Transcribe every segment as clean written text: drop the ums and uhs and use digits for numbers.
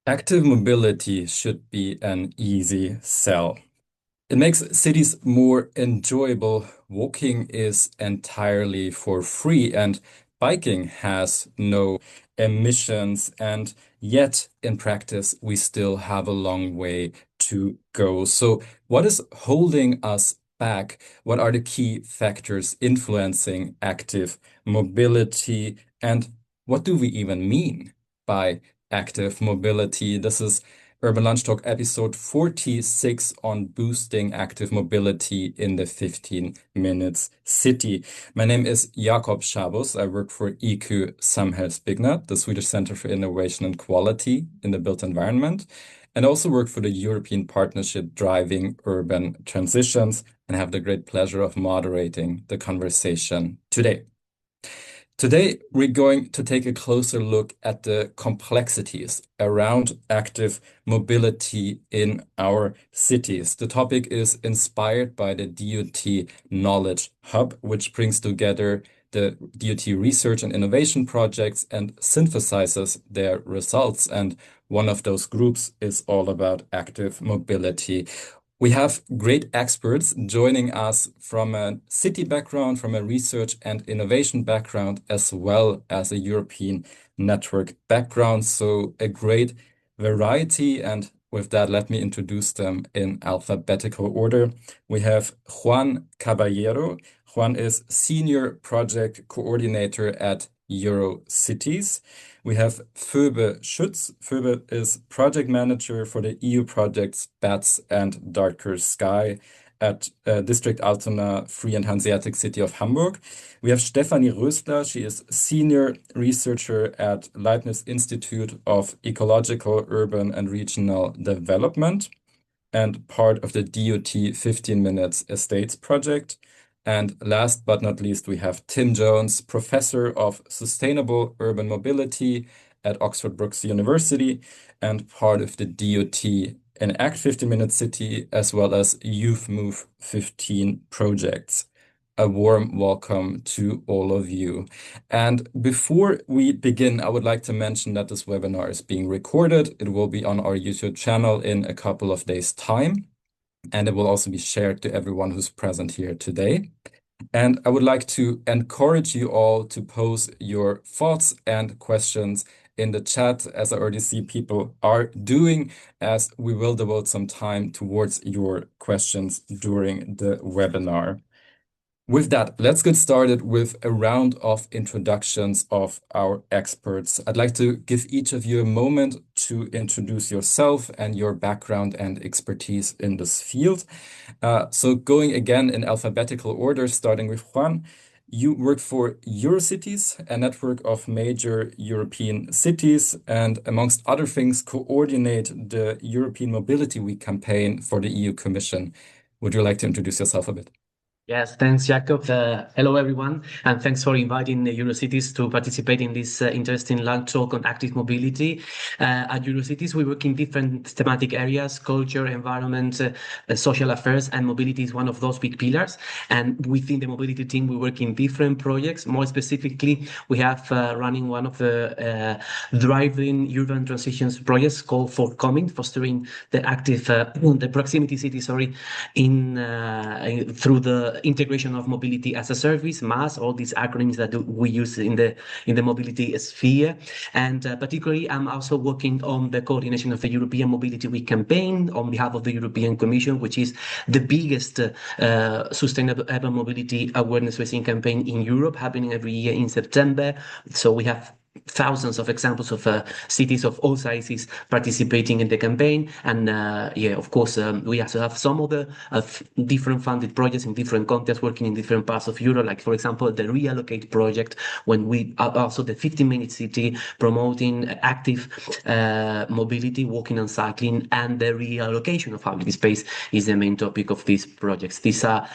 Active mobility should be an easy sell. It makes cities more enjoyable. Walking is entirely for free, and biking has no emissions. And yet, in practice, we still have a long way to go. So, what is holding us back? What are the key factors influencing active mobility? And what do we even mean by active mobility? This is Urban Lunch Talk episode 46 on boosting active mobility in the 15 minutes city. My name is Jakob Schabus. I work for IQ Samhällsbyggnad, the Swedish Center for Innovation and Quality in the Built Environment, and also work for the European Partnership Driving Urban Transitions, and have the great pleasure of moderating the conversation today. Today, we're going to take a closer look at the complexities around active mobility in our cities. The topic is inspired by the DOT Knowledge Hub, which brings together the DOT research and innovation projects and synthesizes their results. And one of those groups is all about active mobility. We have great experts joining us from a city background, from a research and innovation background, as well as a European network background. So a great variety. And with that, let me introduce them in alphabetical order. We have Juan Caballero. Juan is Senior Project Coordinator at Eurocities. We have Phoebe Schütz. Phoebe is Project Manager for the EU projects BATS and Darker Sky at District Altona Free and Hanseatic City of Hamburg. We have Stefanie Rösler. She is Senior Researcher at Leibniz Institute of Ecological, Urban and Regional Development and part of the DOT 15 Minutes Estates project. And last but not least, we have Tim Jones, Professor of Sustainable Urban Mobility at Oxford Brookes University and part of the DOT and Act 15 Minute City, as well as Youth Move 15 projects. A warm welcome to all of you. And before we begin, I would like to mention that this webinar is being recorded. It will be on our YouTube channel in a couple of days' time, and it will also be shared to everyone who's present here today. And I would like to encourage you all to pose your thoughts and questions in the chat, as I already see people are doing, as we will devote some time towards your questions during the webinar. With that, let's get started with a round of introductions of our experts. I'd like to give each of you a moment to introduce yourself and your background and expertise in this field. So going again in alphabetical order, starting with Juan, you work for Eurocities, a network of major European cities, and amongst other things, coordinate the European Mobility Week campaign for the EU Commission. Would you like to introduce yourself a bit? Yes, thanks, Jakob. Hello, everyone, and thanks for inviting the Eurocities to participate in this interesting lunch talk on active mobility. At Eurocities, we work in different thematic areas: culture, environment, social affairs, and mobility is one of those big pillars. And within the mobility team, we work in different projects. More specifically, we have running one of the driving urban transitions projects called Forthcoming, fostering the active, the proximity city, sorry, through the integration of mobility as a service, MaaS, all these acronyms that we use in the mobility sphere. And particularly, I'm also working on the coordination of the European Mobility Week campaign on behalf of the European Commission, which is the biggest sustainable urban mobility awareness raising campaign in Europe, happening every year in September. So we have thousands of examples of cities of all sizes participating in the campaign. And yeah, of course, we also have some of the different funded projects in different contexts working in different parts of Europe, like, for example, the Reallocate project, when we are also the 15-minute city promoting active mobility, walking and cycling, and the reallocation of public space is the main topic of these projects. These are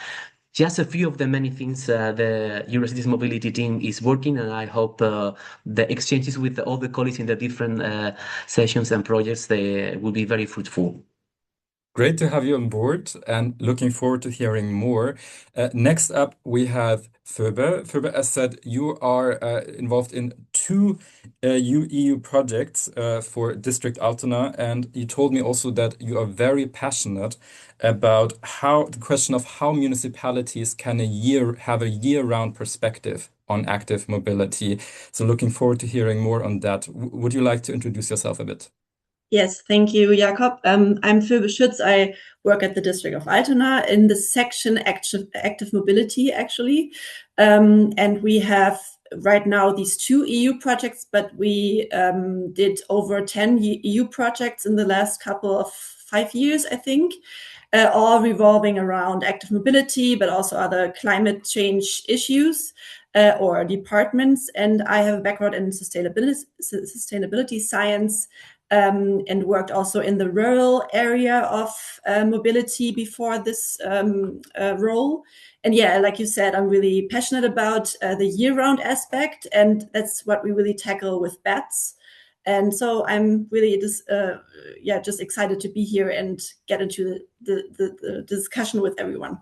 just a few of the many things the Eurocities mobility team is working, and I hope the exchanges with all the colleagues in the different sessions and projects, they will be very fruitful. Great to have you on board and looking forward to hearing more. Next up, we have Phoebe. Phoebe, as said, you are involved in two EU projects for District Altona, and you told me also that you are very passionate about how the question of how municipalities can have a year-round perspective on active mobility. So looking forward to hearing more on that. Would you like to introduce yourself a bit? Yes, thank you, Jakob. I'm Phoebe Schütz. I work at the District of Altona in the section active mobility, actually. And we have right now these two EU projects, but we did over 10 EU projects in the last couple of 5 years, I think, all revolving around active mobility, but also other climate change issues. Or departments, and I have a background in sustainability science, and worked also in the rural area of mobility before this role. And yeah, like you said, I'm really passionate about the year-round aspect, and that's what we really tackle with bats. And so I'm really just excited to be here and get into the discussion with everyone.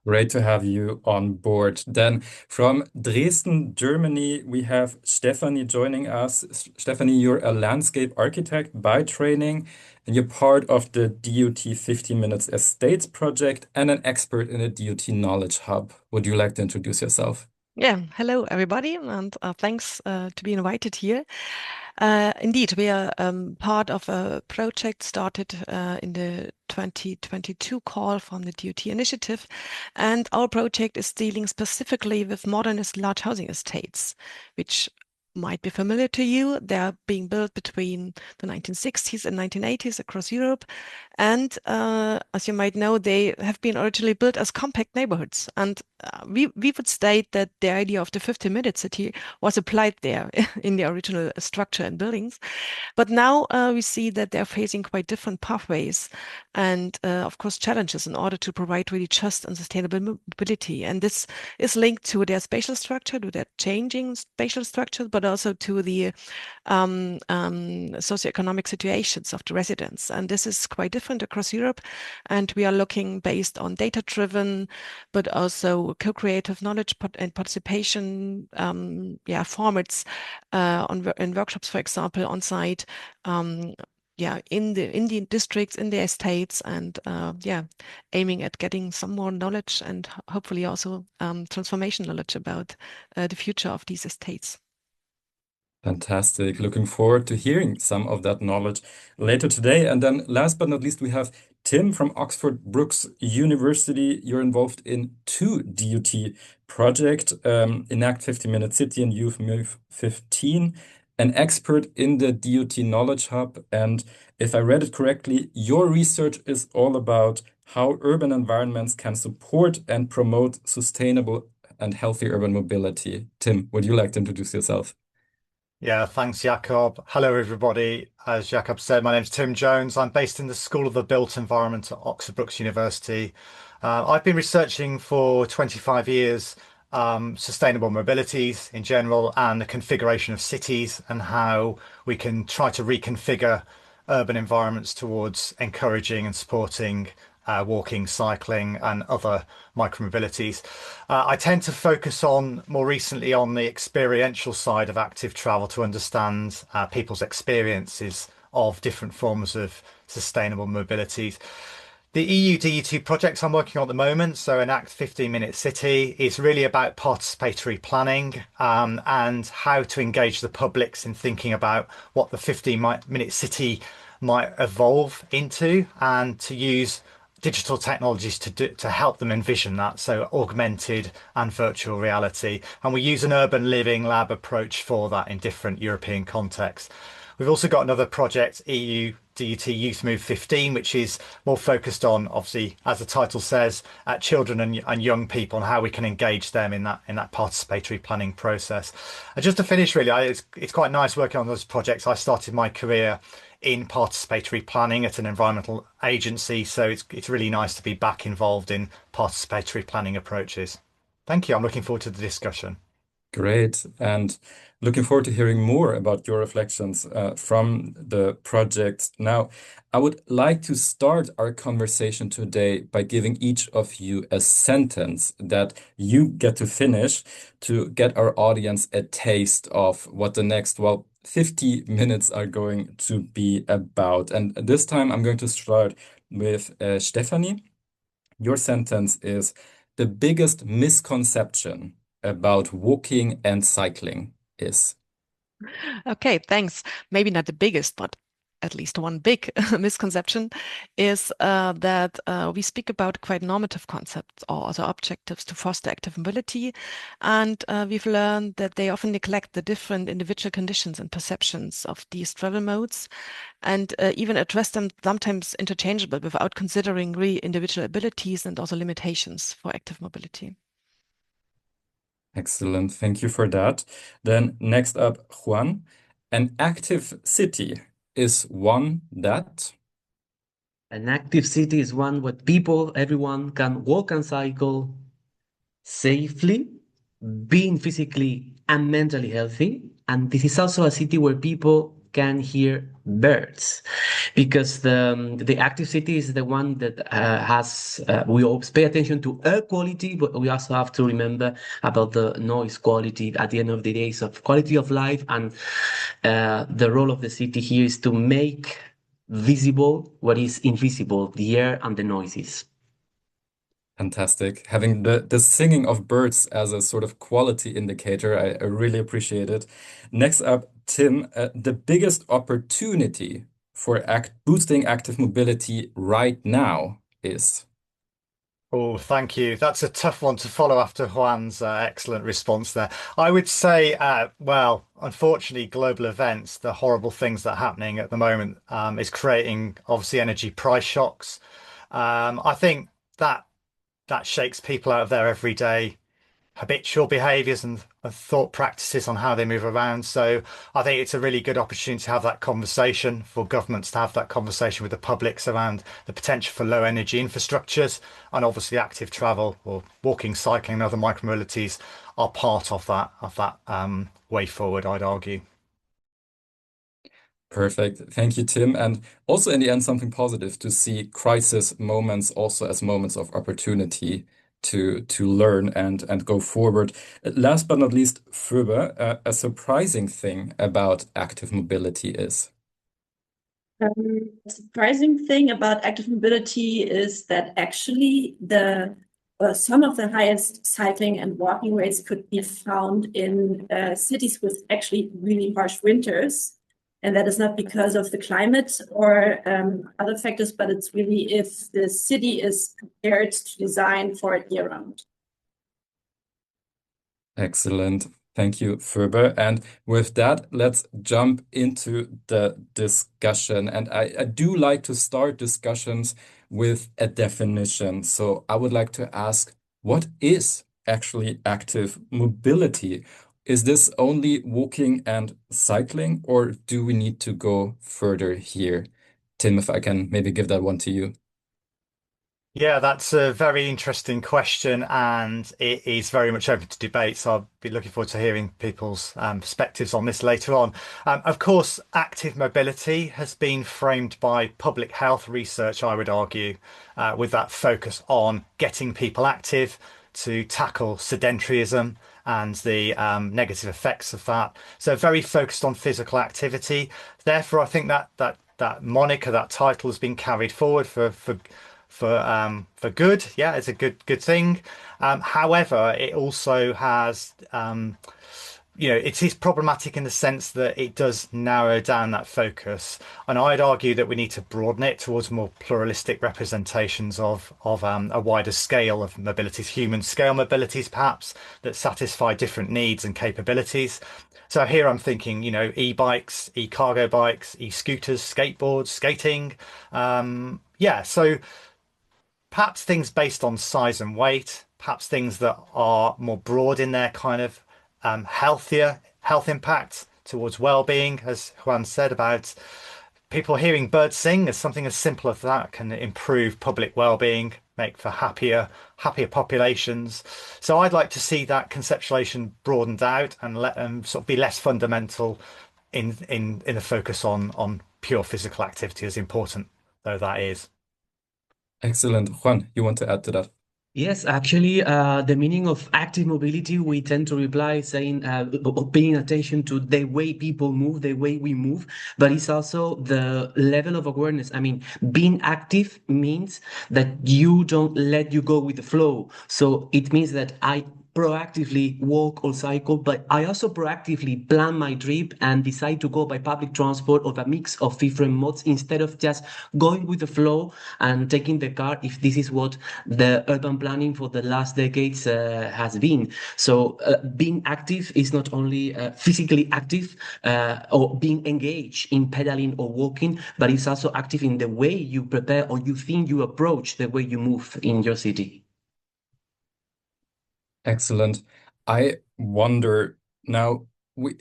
Great to have you on board. Then from Dresden, Germany, we have Stephanie joining us. Stephanie, you're a landscape architect by training, and you're part of the DOT 15 Minutes Estates project and an expert in the DOT Knowledge Hub. Would you like to introduce yourself? Yeah, hello everybody, and thanks to be invited here. Indeed, we are part of a project started in the 2022 call from the DOT initiative, and our project is dealing specifically with modernist large housing estates, which might be familiar to you. They are being built between the 1960s and 1980s across Europe. And as you might know, they have been originally built as compact neighborhoods. And we would state that the idea of the 15-minute city was applied there in the original structure and buildings. But now we see that they're facing quite different pathways and, of course, challenges in order to provide really just and sustainable mobility. And this is linked to their spatial structure, to their changing spatial structure, but also to the socioeconomic situations of the residents. And this is quite different across Europe. And we are looking based on data-driven, but also co-creative knowledge and participation formats in workshops, for example, on site. In the districts, in the estates, and aiming at getting some more knowledge and hopefully also transformation knowledge about the future of these estates. Fantastic. Looking forward to hearing some of that knowledge later today. And then last but not least, we have Tim from Oxford Brookes University. You're involved in two DUT projects, Enact 15-Minute City and Youth Move 15, an expert in the DUT Knowledge Hub. And if I read it correctly, your research is all about how urban environments can support and promote sustainable and healthy urban mobility. Tim, would you like to introduce yourself? Yeah, thanks, Jakob. Hello, everybody. As Jakob said, my name is Tim Jones. I'm based in the School of the Built Environment at Oxford Brookes University. I've been researching for 25 years sustainable mobilities in general and the configuration of cities and how we can try to reconfigure urban environments towards encouraging and supporting walking, cycling, and other micromobilities. I tend to focus on more recently on the experiential side of active travel to understand people's experiences of different forms of sustainable mobilities. The EU DU2 projects I'm working on at the moment, so Enact 15-Minute City, is really about participatory planning and how to engage the publics in thinking about what the 15-minute city might evolve into and to use digital technologies to help them envision that, so augmented and virtual reality. And we use an urban living lab approach for that in different European contexts. We've also got another project, EU DUT Youth Move 15, which is more focused on, obviously, as the title says, at children and young people and how we can engage them in that participatory planning process. And just to finish, really, it's quite nice working on those projects. I started my career in participatory planning at an environmental agency, so it's really nice to be back involved in participatory planning approaches. Thank you. I'm looking forward to the discussion. Great. And looking forward to hearing more about your reflections from the project. Now, I would like to start our conversation today by giving each of you a sentence that you get to finish to get our audience a taste of what the next, well, 50 minutes are going to be about. And this time I'm going to start with Stephanie. Your sentence is the biggest misconception about walking and cycling is. Okay, thanks. Maybe not the biggest, but at least one big misconception is that we speak about quite normative concepts or other objectives to foster active mobility. And we've learned that they often neglect the different individual conditions and perceptions of these travel modes and even address them sometimes interchangeable without considering really individual abilities and also limitations for active mobility. Excellent. Thank you for that. Then next up, Juan. An active city is one that. An active city is one where everyone can walk and cycle safely, being physically and mentally healthy. And this is also a city where people can hear birds, because the active city is the one that has we always pay attention to air quality, but we also have to remember about the noise quality at the end of the day. So quality of life, and the role of the city here is to make visible what is invisible, the air and the noises. Fantastic. Having the singing of birds as a sort of quality indicator, I really appreciate it. Next up, Tim, the biggest opportunity for boosting active mobility right now is. Oh, thank you. That's a tough one to follow after Juan's excellent response there. I would say, well, unfortunately, global events, the horrible things that are happening at the moment, is creating obviously energy price shocks. I think that that shakes people out of their everyday habitual behaviors and thought practices on how they move around. So I think it's a really good opportunity to have that conversation, for governments to have that conversation with the publics around the potential for low energy infrastructures, and obviously active travel or walking, cycling and other micromobilities are part of that way forward, I'd argue. Perfect. Thank you, Tim. And also, in the end, something positive to see crisis moments also as moments of opportunity to learn and go forward. Last but not least, Phoebe, a surprising thing about active mobility is. Surprising thing about active mobility is that actually some of the highest cycling and walking rates could be found in cities with actually really harsh winters. And that is not because of the climate or other factors, but it's really if the city is prepared to design for it year round. Excellent. Thank you, Ferber. And with that, let's jump into the discussion. And I do like to start discussions with a definition. So I would like to ask, what is actually active mobility? Is this only walking and cycling, or do we need to go further here? Tim, if I can maybe give that one to you. Yeah, that's a very interesting question, and it is very much open to debate. So I'll be looking forward to hearing people's perspectives on this later on. Of course, active mobility has been framed by public health research, I would argue, with that focus on getting people active to tackle sedentarism and the negative effects of that. So very focused on physical activity. Therefore, I think that moniker, that title, has been carried forward for good. Yeah, it's a good thing. However, it also has it is problematic in the sense that it does narrow down that focus, and I'd argue that we need to broaden it towards more pluralistic representations of a wider scale of mobilities, human scale mobilities perhaps, that satisfy different needs and capabilities. So here I'm thinking, e-bikes, e-cargo bikes, e-scooters, skateboards, skating. Yeah, so perhaps things based on size and weight, perhaps things that are more broad in their kind of healthier health impact towards well-being, as Juan said about people hearing birds sing, as something as simple as that can improve public well-being. make for happier populations. So I'd like to see that conceptualization broadened out and let them sort of be less fundamental in the focus on pure physical activity, as important though that is. Excellent. Juan, you want to add to that? Yes, actually, the meaning of active mobility, we tend to reply saying, paying attention to the way people move, the way we move, but it's also the level of awareness. I mean, being active means that you don't let you go with the flow. So it means that I proactively walk or cycle, but I also proactively plan my trip and decide to go by public transport or a mix of different modes instead of just going with the flow and taking the car if this is what the urban planning for the last decades has been. So being active is not only physically active or being engaged in pedaling or walking, but it's also active in the way you prepare or you think you approach the way you move in your city. Excellent. I wonder now, we,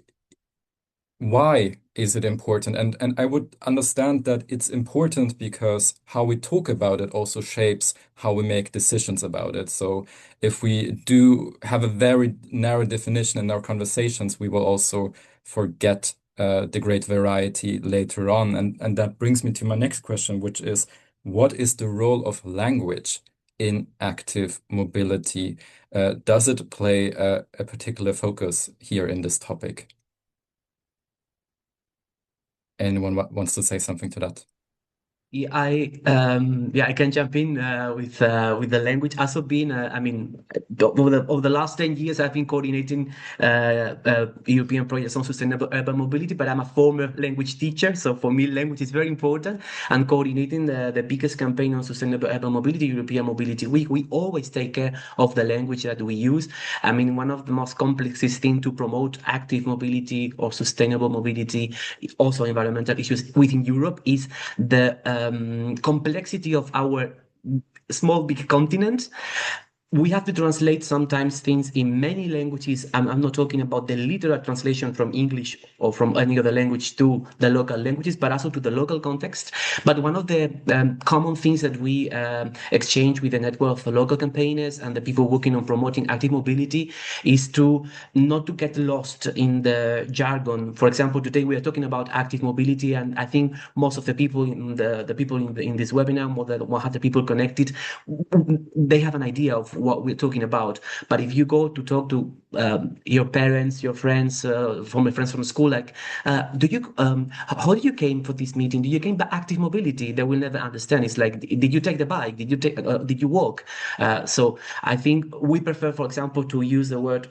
why is it important? And I would understand that it's important because how we talk about it also shapes how we make decisions about it. So if we do have a very narrow definition in our conversations, we will also forget the great variety later on. And that brings me to my next question, which is, what is the role of language in active mobility? Does it play a particular focus here in this topic? Anyone wants to say something to that? Yeah, I can jump in with the language. Also been I mean over the last 10 years I've been coordinating European projects on sustainable urban mobility, but I'm a former language teacher, so for me language is very important. And coordinating the biggest campaign on sustainable urban mobility, European Mobility Week, we always take care of the language that we use. I mean, one of the most complexest things to promote active mobility or sustainable mobility, also environmental issues within Europe, is the complexity of our small big continent. We have to translate sometimes things in many languages. I'm not talking about the literal translation from English or from any other language to the local languages, but also to the local context. But one of the common things that we exchange with the network of the local campaigners and the people working on promoting active mobility is to not to get lost in the jargon. For example, today we are talking about active mobility, and I think most of the people in the people in this webinar, more than 100 people connected, they have an idea of what we're talking about. But if you go to talk to your parents, your friends, former friends from school, like, how did you came for this meeting? Did you came by active mobility? They will never understand. It's like, did you take the bike? Did you walk? So I think we prefer, for example, to use the word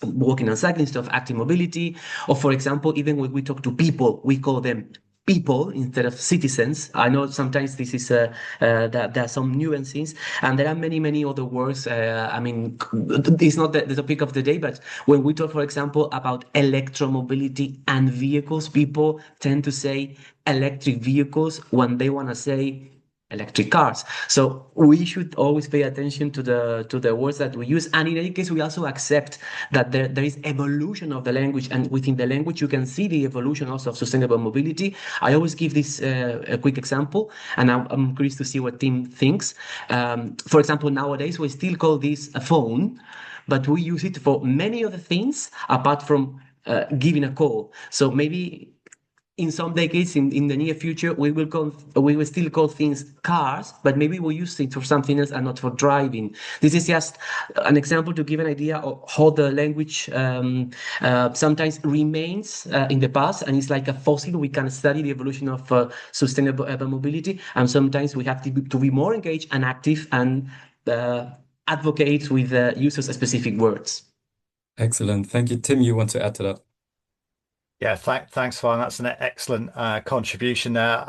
walking and cycling stuff, active mobility, or for example, even when we talk to people, we call them people instead of citizens. I know sometimes this is that there are some nuances, and there are many other words. I mean, it's not the topic of the day, but when we talk, for example, about electromobility and vehicles, people tend to say electric vehicles when they want to say electric cars. So we should always pay attention to the words that we use. And in any case, we also accept that there is evolution of the language, and within the language, you can see the evolution also of sustainable mobility. I always give this a quick example, and I'm curious to see what Tim thinks. For example, nowadays, we still call this a phone, but we use it for many other things apart from giving a call. So maybe in some decades in the near future we will still call things cars, but maybe we'll use it for something else and not for driving. This is just an example to give an idea of how the language sometimes remains in the past, and it's like a fossil. We can study the evolution of sustainable urban mobility, and sometimes we have to be more engaged and active and advocate with the use of specific words. Excellent. Thank you. Tim, you want to add to that? Yeah, thanks, Juan. That's an excellent contribution there.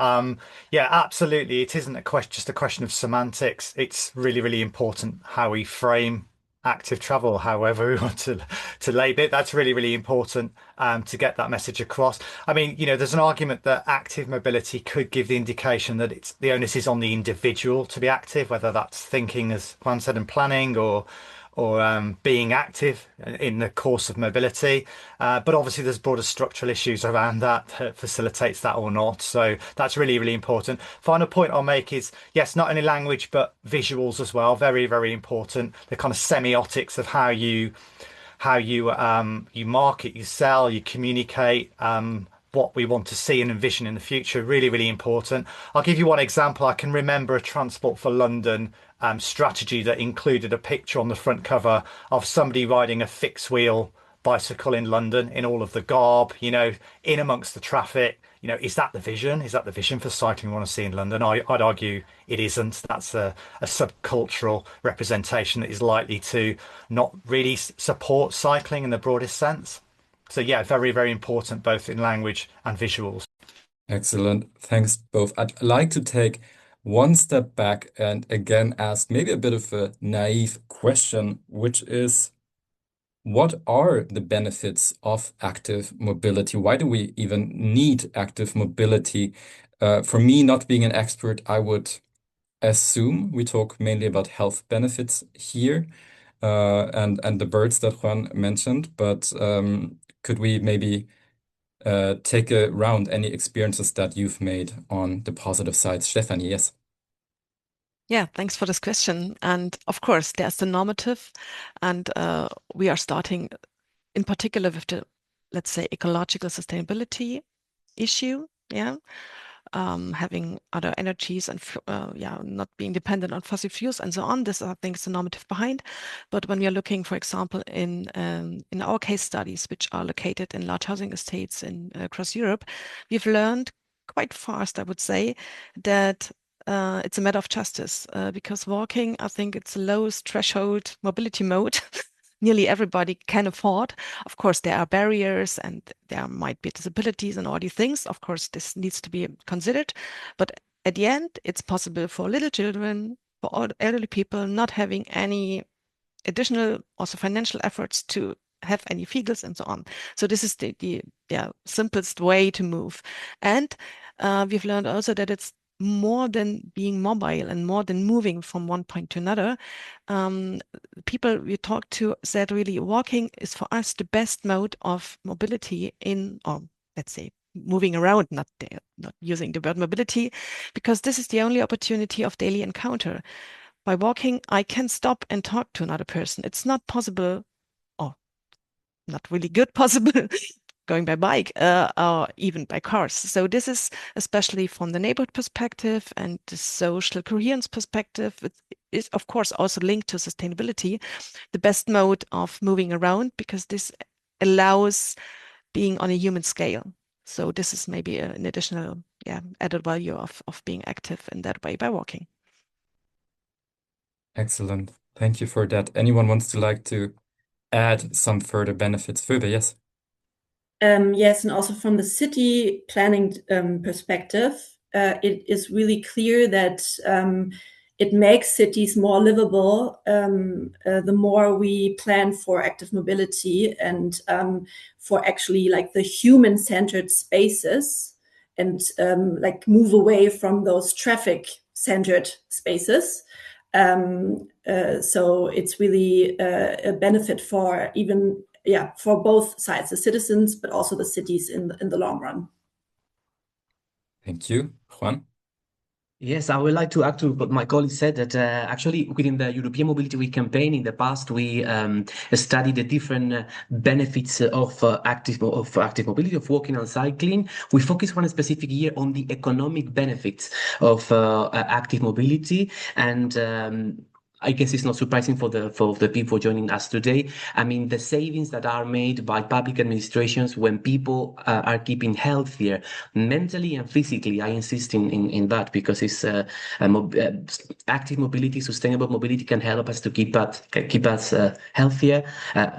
Yeah, absolutely. It isn't just a question of semantics. It's really important how we frame active travel, however we want to label it. That's really important to get that message across. I mean, there's an argument that active mobility could give the indication that the onus is on the individual to be active, whether that's thinking, as Juan said, and planning, or being active in the course of mobility. But obviously there's broader structural issues around that facilitates that or not. So that's really, really important. Final point I'll make is, yes, not only language, but visuals as well. Very, very important. The kind of semiotics of how you market, you sell, you communicate, what we want to see and envision in the future. Really, really important. I'll give you one example. I can remember a Transport for London strategy that included a picture on the front cover of somebody riding a fixed wheel bicycle in London in all of the garb, in amongst the traffic. Is that the vision? Is that the vision for cycling we want to see in London? I'd argue it isn't. That's a subcultural representation that is likely to not really support cycling in the broadest sense. So yeah, very, very important both in language and visuals. Excellent. Thanks both. I'd like to take one step back and again ask maybe a bit of a naive question, which is, what are the benefits of active mobility? Why do we even need active mobility? For me, not being an expert, I would assume we talk mainly about health benefits here, and the birds that Juan mentioned. But could we maybe take a round any experiences that you've made on the positive sides? Stephanie, yes. Yeah, thanks for this question. And of course, there's the normative, and we are starting in particular with the, let's say, ecological sustainability issue. Yeah. Having other energies and not being dependent on fossil fuels and so on. This, I think, is the normative behind. But when we are looking, for example, in our case studies, which are located in large housing estates across Europe, we've learned quite fast, I would say, that it's a matter of justice, because walking, I think it's the lowest threshold mobility mode nearly everybody can afford. Of course, there are barriers and there might be disabilities and all these things. Of course, this needs to be considered. But at the end, it's possible for little children, for all elderly people not having any additional also financial efforts to have any vehicles and so on. So this is the simplest way to move. And we've learned also that it's more than being mobile and more than moving from one point to another. People we talked to said really walking is for us the best mode of mobility or let's say moving around, not using the word mobility, because this is the only opportunity of daily encounter. By walking, I can stop and talk to another person. It's not possible, or not really good possible, going by bike or even by cars. So this is especially from the neighborhood perspective and the social coherence perspective. It is, of course, also linked to sustainability, the best mode of moving around, because this allows being on a human scale. So this is maybe an additional added value of being active in that way by walking. Excellent. Thank you for that. Anyone wants to add some further benefits further? Yes. Yes, and also from the city planning perspective, it is really clear that it makes cities more livable the more we plan for active mobility and for actually like the human-centered spaces and like move away from those traffic-centered spaces. So it's really a benefit for for both sides, the citizens, but also the cities in the long run. Thank you. Juan? Yes, I would like to add to what my colleague said, that actually within the European Mobility Week campaign in the past, we studied the different benefits of active mobility, of walking and cycling. We focused one specific year on the economic benefits of active mobility, and I guess it's not surprising for the people joining us today. I mean, the savings that are made by public administrations when people are keeping healthier mentally and physically. I insist in that, because it's active mobility, sustainable mobility can help us to keep us healthier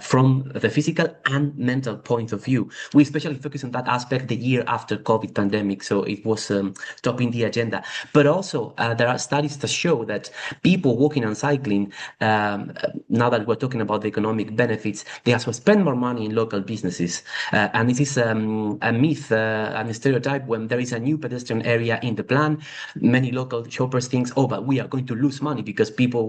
from the physical and mental point of view. We especially focus on that aspect the year after COVID pandemic, so it was topping the agenda. But also there are studies that show that people walking and cycling cycling, now that we're talking about the economic benefits, they also spend more money in local businesses. And this is a myth and a stereotype. When there is a new pedestrian area in the plan, many local shoppers think, oh, but we are going to lose money because people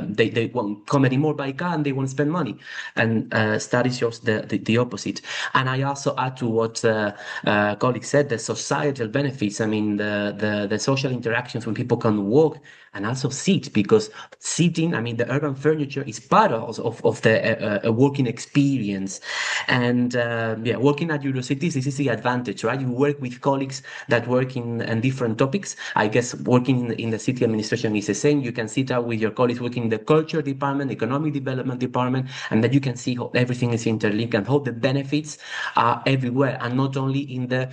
they won't come anymore by car and they won't spend money. And studies shows the opposite. And I also add to what colleagues said, the societal benefits. I mean, the social interactions when people can walk and also sit, because sitting, I mean, the urban furniture is part of the working experience. And yeah, working at universities, this is the advantage, right? You work with colleagues that work in different topics. I guess working in the city administration is the same. You can sit out with your colleagues working in the culture department, economic development department, and then you can see how everything is interlinked and how the benefits are everywhere, and not only in the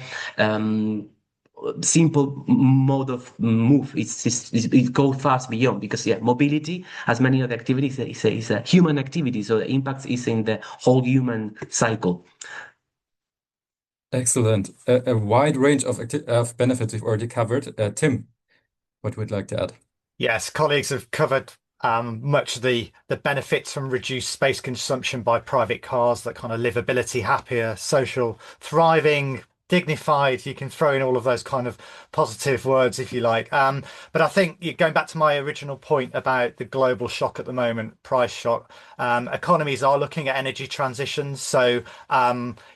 simple mode of move. It goes fast beyond, because yeah, mobility, as many of the activities, is a human activity, so the impact is in the whole human cycle. Excellent. A wide range of benefits we've already covered. Tim, what would you like to add? Yes, colleagues have covered much of the benefits from reduced space consumption by private cars, that kind of livability, happier, social, thriving, dignified. You can throw in all of those kind of positive words if you like. But I think going back to my original point about the global shock at the moment, price shock, economies are looking at energy transitions. So,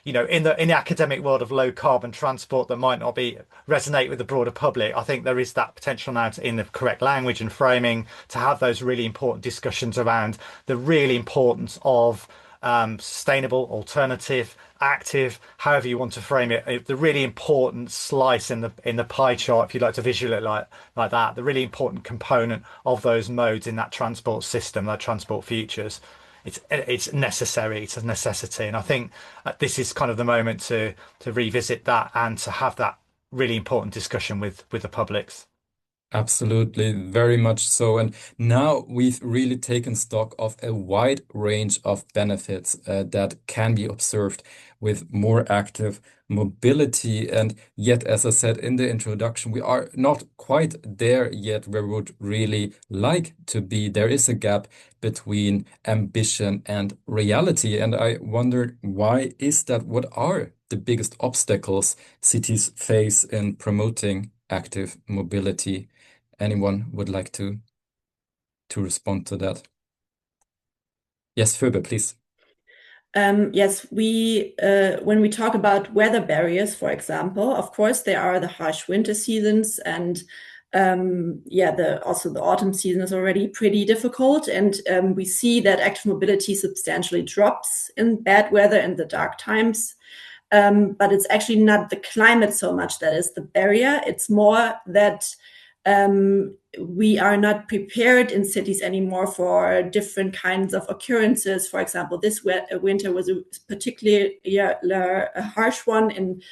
you know, in the academic world of low carbon transport that might not resonate with the broader public, I think there is that potential now in the correct language and framing to have those really important discussions around the really importance of sustainable, alternative, active, however you want to frame it, the really important slice in the pie chart, if you'd like to visualize it like that, the really important component of those modes in that transport system, that transport futures. It's necessary, it's a necessity, and I think this is kind of the moment to revisit that and to have that really important discussion with the publics. Absolutely, very much so. And now we've really taken stock of a wide range of benefits that can be observed with more active mobility. And yet, as I said in the introduction, we are not quite there yet where we would really like to be. There is a gap between ambition and reality. And I wondered, why is that? What are the biggest obstacles cities face in promoting active mobility? Anyone would like to respond to that? Yes, Phoebe, please. Yes, when we talk about weather barriers, for example, of course, there are the harsh winter seasons, and also the autumn season is already pretty difficult. And we see that active mobility substantially drops in bad weather and the dark times. But it's actually not the climate so much that is the barrier. It's more that we are not prepared in cities anymore for different kinds of occurrences. For example, this winter was a particularly a harsh one in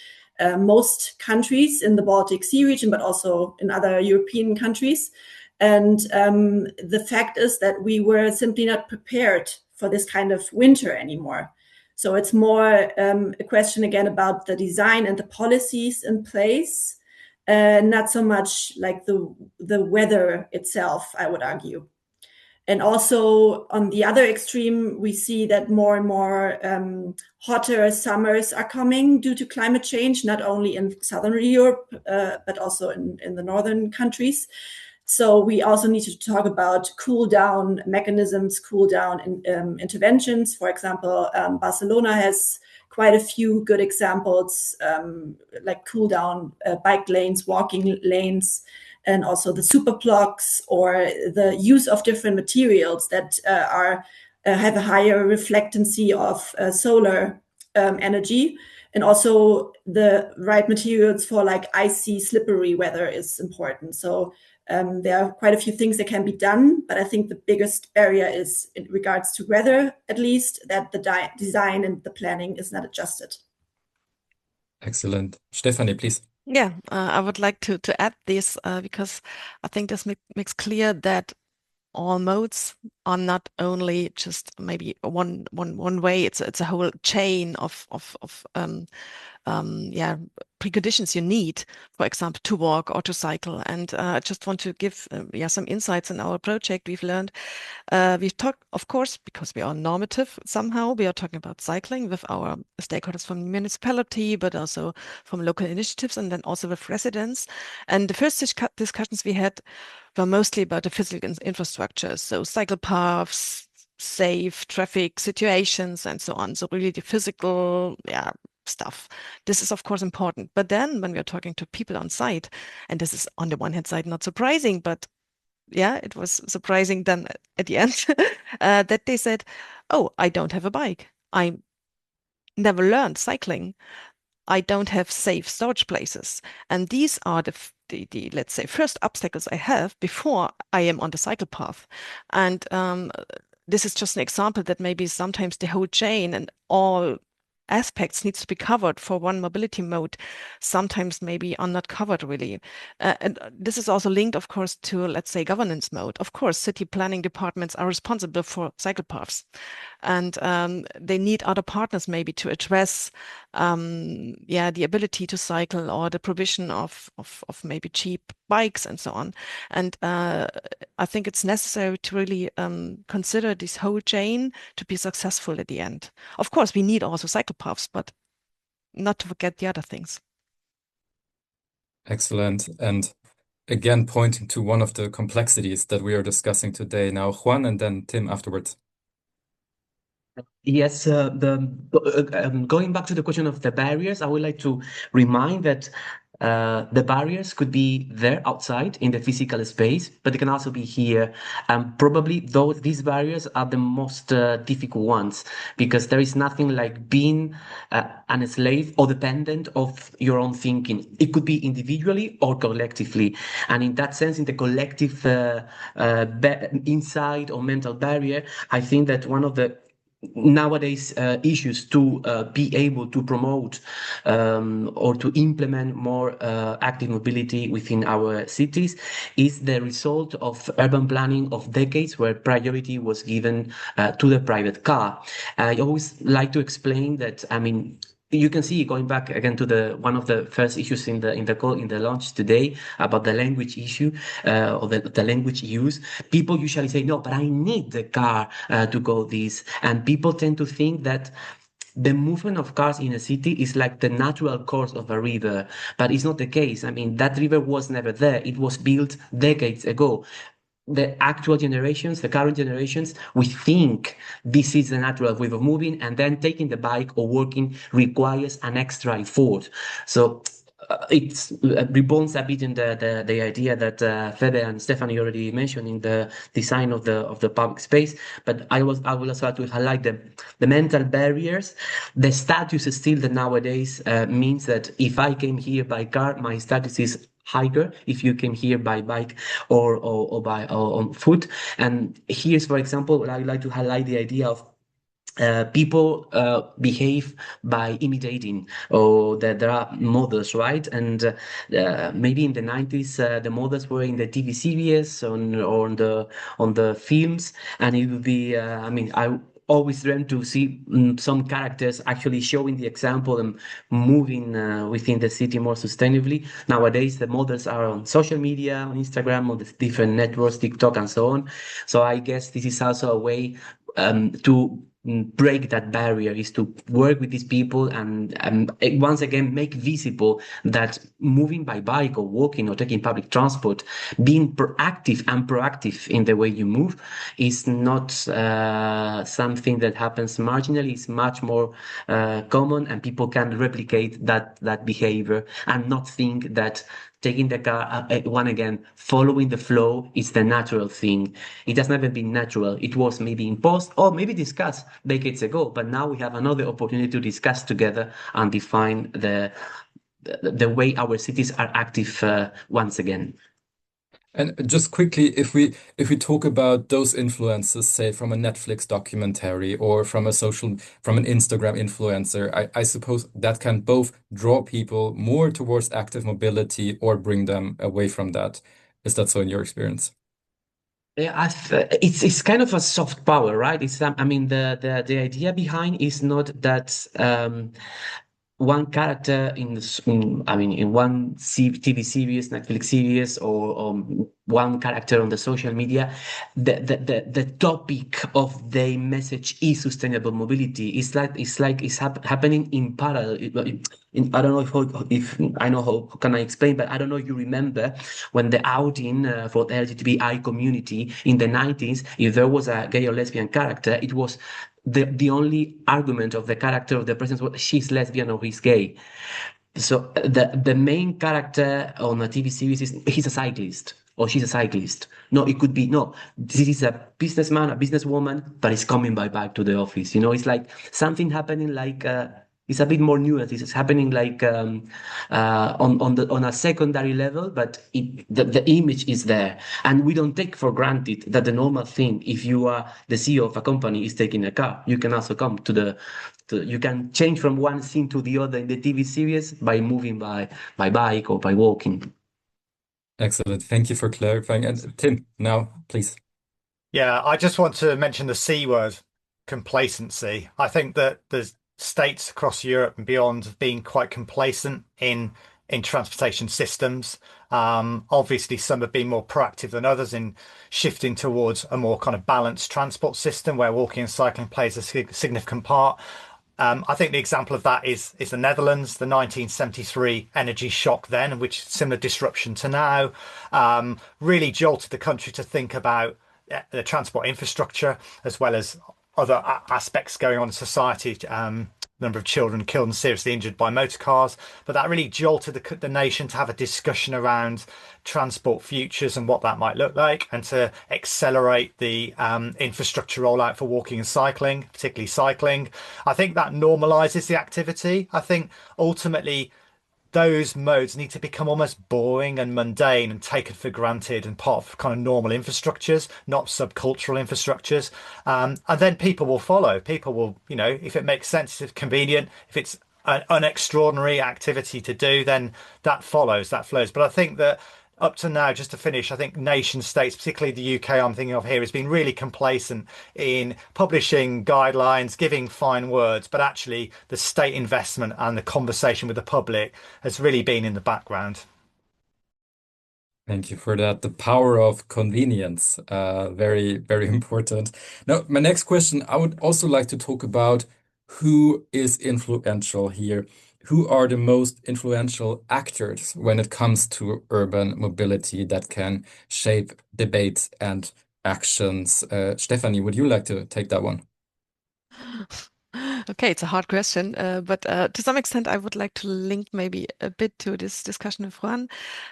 most countries in the Baltic Sea region, but also in other European countries. And the fact is that we were simply not prepared for this kind of winter anymore. So it's more a question again about the design and the policies in place. Not so much like the weather itself, I would argue. And also on the other extreme, we see that more and more hotter summers are coming due to climate change, not only in Southern Europe, but also in the northern countries. So we also need to talk about cool down mechanisms, cool down interventions. For example, Barcelona has quite a few good examples, like cool down bike lanes, walking lanes, and also the super blocks, or the use of different materials that have a higher reflectancy of solar energy. And also the right materials for like icy, slippery weather is important. So there are quite a few things that can be done, but I think the biggest barrier is in regards to weather, at least, that the design and the planning is not adjusted. Excellent. Stephanie, please. Yeah, I would like to add this because I think this makes clear that all modes are not only just maybe one way. It's a whole chain of preconditions you need, for example, to walk or to cycle. And I just want to give some insights in our project. We've learned, we've talked, of course, because we are normative somehow, we are talking about cycling with our stakeholders from the municipality, but also from local initiatives, and then also with residents. And the first discussions we had were mostly about the physical infrastructure, so cycle paths, safe traffic situations, and so on. So really the physical, stuff. This is of course important. But then when we are talking to people on site, and this is on the one hand side not surprising, but it was surprising then at the end that they said, "Oh, I don't have a bike. I never learned cycling. I don't have safe storage places." And these are the let's say first obstacles I have before I am on the cycle path. And this is just an example that maybe sometimes the whole chain and all aspects needs to be covered for one mobility mode, sometimes maybe are not covered really. And this is also linked, of course, to, let's say, governance mode. Of course, city planning departments are responsible for cycle paths, and they need other partners maybe to address the ability to cycle or the provision of maybe cheap bikes and so on. And I think it's necessary to really consider this whole chain to be successful at the end. Of course, we need also cycle paths, but not to forget the other things. Excellent. And again, pointing to one of the complexities that we are discussing today. Now, Juan and then Tim afterwards. Yes, going back to the question of the barriers, I would like to remind that the barriers could be there outside in the physical space, but they can also be here. Probably these barriers are the most difficult ones, because there is nothing like being an slave or dependent of your own thinking. It could be individually or collectively. And in that sense, in the collective inside or mental barrier, I think that one of the nowadays issues to be able to promote or to implement more active mobility within our cities is the result of urban planning of decades where priority was given to the private car. I always like to explain that, I mean, you can see, going back again to the one of the first issues in the launch today about the language issue or the language use. People usually say, no, but I need the car to go this, and people tend to think that the movement of cars in a city is like the natural course of a river, but it's not the case. I mean, that river was never there. It was built decades ago. The actual generations, the current generations, we think this is the natural way of moving, and then taking the bike or walking requires an extra effort. So it's rebounds a bit in the idea that Fede and Stephanie already mentioned in the design of the public space. But I will also like to highlight the mental barriers. The status is still that nowadays means that if I came here by car, my status is higher if you came here by bike or on foot. And here's, for example, I like to highlight the idea of people behave by imitating, or that there are models, right? And maybe in the 90s, the models were in the TV series or on the films, and it would be, I mean, I always dreamt to see some characters actually showing the example and moving within the city more sustainably. Nowadays, the models are on social media, on Instagram, on the different networks, TikTok, and so on. So I guess this is also a way to break that barrier, is to work with these people and once again make visible that moving by bike or walking or taking public transport, being proactive and proactive in the way you move, is not something that happens marginally. It's much more common, and people can replicate that behavior and not think that taking the car, following the flow is the natural thing. It has never been natural. It was maybe imposed or maybe discussed decades ago, but now we have another opportunity to discuss together and define the way our cities are active once again. And just quickly, if we talk about those influences, say from a Netflix documentary or from an Instagram influencer, I suppose that can both draw people more towards active mobility or bring them away from that. Is that so in your experience? Yeah, it's kind of a soft power, right? It's I mean the idea behind is not that one character in in one TV series, Netflix series, or one character on the social media, the topic of the message is sustainable mobility. It's happening in parallel. I don't know if I know how can I explain, but I don't know if you remember when the outing for the LGBTI community in the 90s, if there was a gay or lesbian character, it was the only argument of the character of the president was she's lesbian or he's gay. So the main character on a TV series is he's a cyclist or she's a cyclist. No, it could be no. This is a businessman, a businesswoman, but it's coming by bike to the office. It's like something happening like. It's a bit more nuanced. It's happening like on a secondary level, but the image is there, and we don't take for granted that the normal thing. If you are the CEO of a company, is taking a car. You can also come you can change from one scene to the other in the TV series by moving by bike or by walking. Excellent. Thank you for clarifying. And Tim, now, please. Yeah, I just want to mention the C word, complacency. I think that the states across Europe and beyond have been quite complacent in transportation systems. Obviously, some have been more proactive than others in shifting towards a more kind of balanced transport system where walking and cycling plays a significant part. I think the example of that is the Netherlands, the 1973 energy shock then, which similar disruption to now, really jolted the country to think about the transport infrastructure as well as other aspects going on in society. Number of children killed and seriously injured by motor cars, but that really jolted the nation to have a discussion around transport futures and what that might look like, and to accelerate the infrastructure rollout for walking and cycling, particularly cycling. I think that normalizes the activity. I think ultimately those modes need to become almost boring and mundane and taken for granted and part of kind of normal infrastructures, not subcultural infrastructures. And then people will follow. People will, if it makes sense, if it's convenient, if it's an extraordinary activity to do, then that follows, that flows. But I think that up to now, just to finish, I think nation states, particularly the UK I'm thinking of here, has been really complacent in publishing guidelines, giving fine words, but actually the state investment and the conversation with the public has really been in the background. Thank you for that. The power of convenience, very, very important. Now, my next question, I would also like to talk about who is influential here. Who are the most influential actors when it comes to urban mobility that can shape debates and actions? Stephanie, would you like to take that one? Okay, it's a hard question, but to some extent, I would like to link maybe a bit to this discussion with Juan.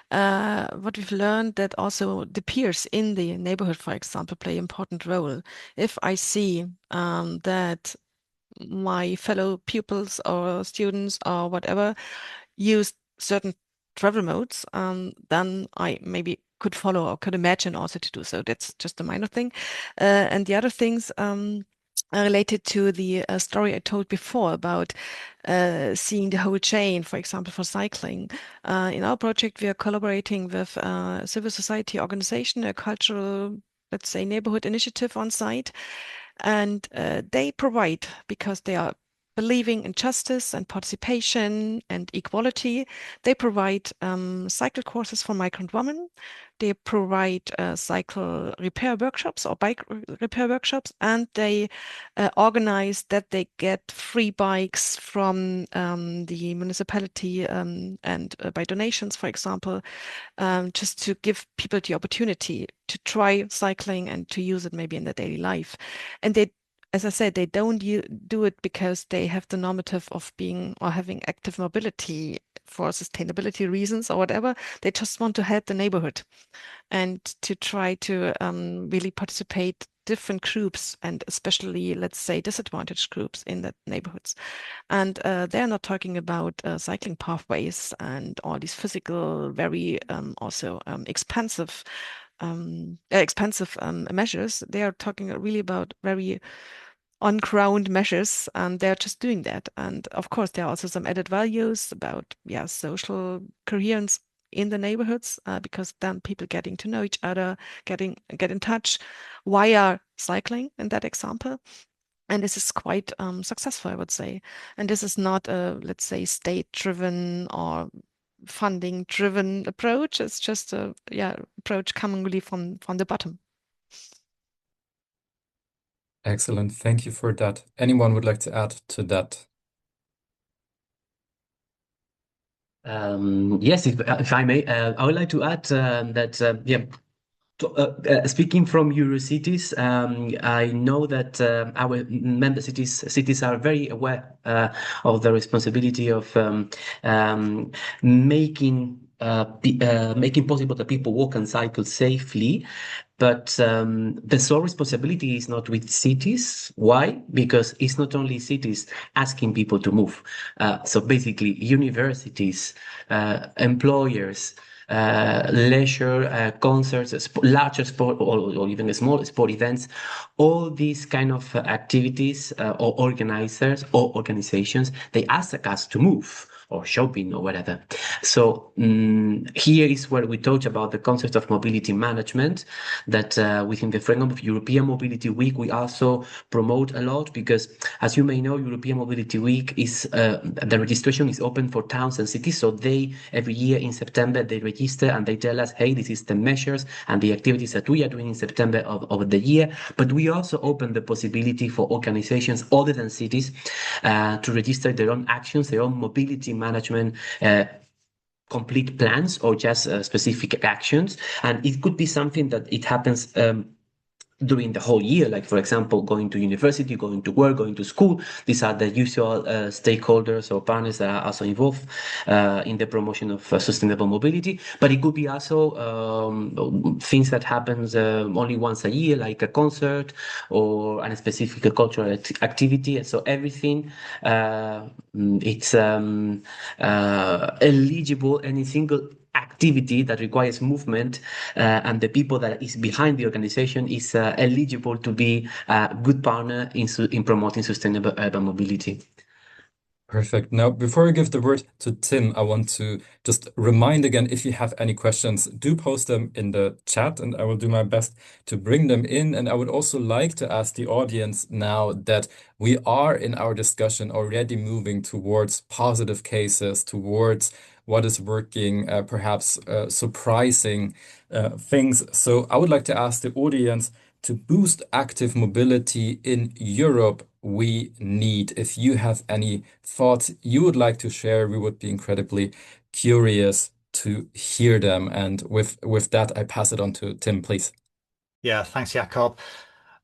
What we've learned that also the peers in the neighborhood, for example, play an important role. If I see that my fellow pupils or students or whatever use certain travel modes, then I maybe could follow or could imagine also to do so. That's just a minor thing. And the other things related to the story I told before about seeing the whole chain, for example, for cycling. In our project, we are collaborating with a civil society organization, a cultural, let's say, neighborhood initiative on site. And they provide, because they are believing in justice and participation and equality, they provide cycle courses for migrant women. They provide cycle repair workshops or bike repair workshops, and they organize that they get free bikes from the municipality and by donations, for example, just to give people the opportunity to try cycling and to use it maybe in their daily life. And they, as I said, they don't do it because they have the normative of being or having active mobility for sustainability reasons or whatever. They just want to help the neighborhood and to try to really participate different groups, and especially, let's say, disadvantaged groups in the neighborhoods. And they're not talking about cycling pathways and all these physical, very also expensive measures. They are talking really about very on-ground measures, and they're just doing that. And of course, there are also some added values about social coherence in the neighborhoods, because then people getting to know each other, get in touch via cycling in that example. And this is quite successful, I would say. And this is not a, let's say, state-driven or funding-driven approach. It's just a approach coming really from the bottom. Excellent. Thank you for that. Anyone would like to add to that? Yes, if I may, I would like to add that speaking from Eurocities, I know that our member cities are very aware of the responsibility of making making possible that people walk and cycle safely. But the sole responsibility is not with cities. Why? Because it's not only cities asking people to move. So basically, universities, employers, leisure, concerts, larger sport, or even small sport events, all these kind of activities or organizers or organizations, they ask us to move or shopping or whatever. So here is where we talk about the concept of mobility management that within the framework of European Mobility Week, we also promote a lot because, as you may know, European Mobility Week is the registration is open for towns and cities. So they, every year in September, they register and they tell us, hey, this is the measures and the activities that we are doing in September of the year. But we also open the possibility for organizations other than cities to register their own actions, their own mobility management complete plans or just specific actions. And it could be something that it happens during the whole year, like for example, going to university, going to work, going to school. These are the usual stakeholders or partners that are also involved in the promotion of sustainable mobility. But it could be also things that happens only once a year, like a concert or a specific cultural activity. And so everything it's eligible, any single activity that requires movement and the people that is behind the organization is eligible to be a good partner in promoting sustainable urban mobility. Perfect. Now, before I give the word to Tim, I want to just remind again, if you have any questions, do post them in the chat and I will do my best to bring them in. And I would also like to ask the audience now that we are in our discussion already moving towards positive cases, towards what is working, perhaps surprising things. So I would like to ask the audience to boost active mobility in Europe we need. If you have any thoughts you would like to share, we would be incredibly curious to hear them. And with that, I pass it on to Tim, please. Yeah, thanks, Jakob.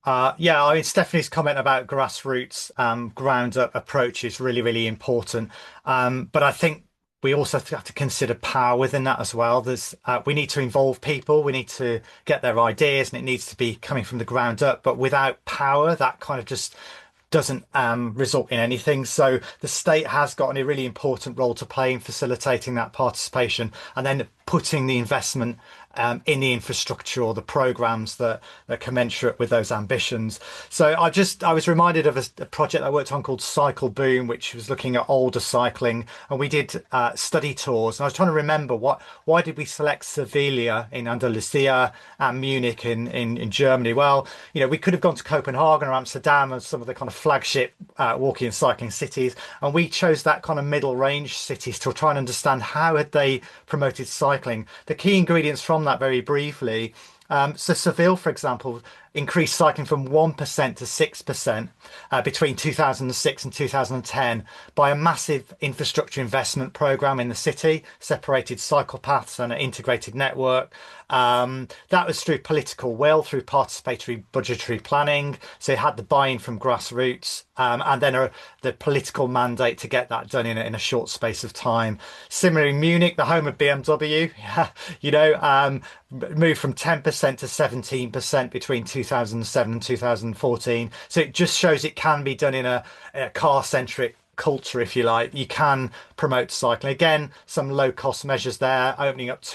Yeah, I mean, Stephanie's comment about grassroots, ground up approach is really, really important. But I think we also have to consider power within that as well. We need to involve people, we need to get their ideas, and it needs to be coming from the ground up. But without power, that kind of just doesn't result in anything. So the state has got a really important role to play in facilitating that participation and then putting the investment in the infrastructure or the programs that are commensurate with those ambitions. So I was reminded of a project I worked on called Cycle Boom, which was looking at older cycling, and we did study tours. And I was trying to remember why did we select Sevilla in Andalusia and Munich in Germany? Well, we could have gone to Copenhagen or Amsterdam as some of the kind of flagship walking and cycling cities, and we chose that kind of middle range cities to try and understand how had they promoted cycling. The key ingredients from that, very briefly. So Seville, for example, increased cycling from 1% to 6% between 2006 and 2010 by a massive infrastructure investment program in the city, separated cycle paths and an integrated network. That was through political will, through participatory budgetary planning. So it had the buy-in from grassroots and then the political mandate to get that done in a short space of time. Similarly, Munich, the home of BMW, moved from 10% to 17% between 2007 and 2014. So it just shows it can be done in a car-centric culture, if you like. You can promote cycling. Again, some low-cost measures there, opening up